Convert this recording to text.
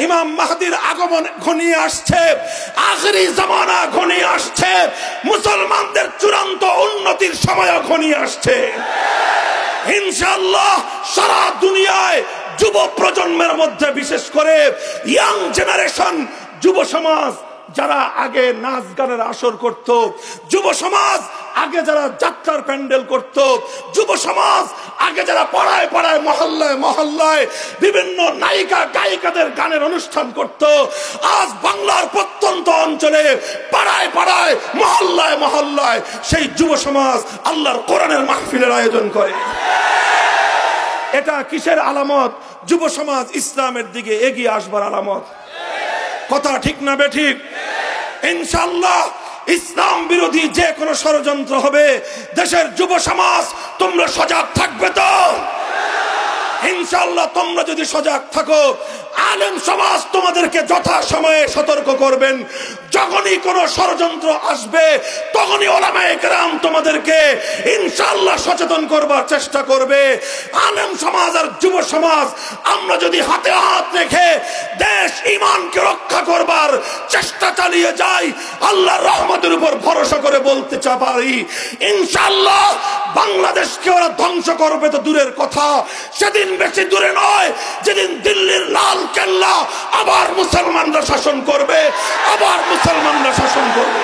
ইমাম মাহদির আগমন ঘনিয়ে আসছে, আখিরি জামানা ঘনিয়ে আসছে, মুসলমানদের চূড়ান্ত উন্নতির সময় ঘনিয়ে আসছে। ইনশাআল্লাহ সারা দুনিয়ায় যুব প্রজন্মের মধ্যে, বিশেষ করে ইয়াং জেনারেশন, যুব সমাজ যারা আগে নাচ গানের আসর করত, যুব সমাজ আগে যারা যাত্রার প্যান্ডেল করত, যুব সমাজ আগে যারা পাড়ায় পাড়ায় মহল্লায় মহল্লায় বিভিন্ন নায়িকা গায়িকাদের গানের অনুষ্ঠান করত, আজ বাংলার প্রত্যন্ত অঞ্চলে পাড়ায় পাড়ায় মহল্লায় মহল্লায় সেই যুব সমাজ আল্লাহর কোরআনের মাহফিলের আয়োজন করে। এটা কিসের আলামত? যুব সমাজ ইসলামের দিকে এগিয়ে আসবার আলামত। কথা ঠিক না বেঠিক? ইনশাআল্লাহ ইসলাম বিরোধী যে কোনো ষড়যন্ত্র হবে, দেশের যুব সমাজ তোমরা সজাগ থাকবে তো? ইনশাআল্লাহ তোমরা যদি সজাগ থাকো, আলেম সমাজ তোমাদেরকে যথা সময়ে সতর্ক করবেন। যখনই কোনো ষড়যন্ত্র আসবে তখনই উলামায়ে কেরাম তোমাদেরকে ইনশাআল্লাহ সচেতন করবার চেষ্টা করবে। আলেম সমাজ আর যুব সমাজ আমরা যদি হাতে হাত রেখে দেশ ঈমানকে রক্ষা করবার চেষ্টা চালিয়ে যাই, আল্লাহর রহমতের উপর ভরসা করে বলতে পারি ইনশাআল্লাহ বাংলাদেশকে ওরা ধ্বংস করবে তো দূরের কথা, সেদিন বেশি দূরে নয় যেদিন দিল্লির লাল কেল্লা আবার মুসলমানরা শাসন করবে, আবার মুসলমানরা শাসন করবে।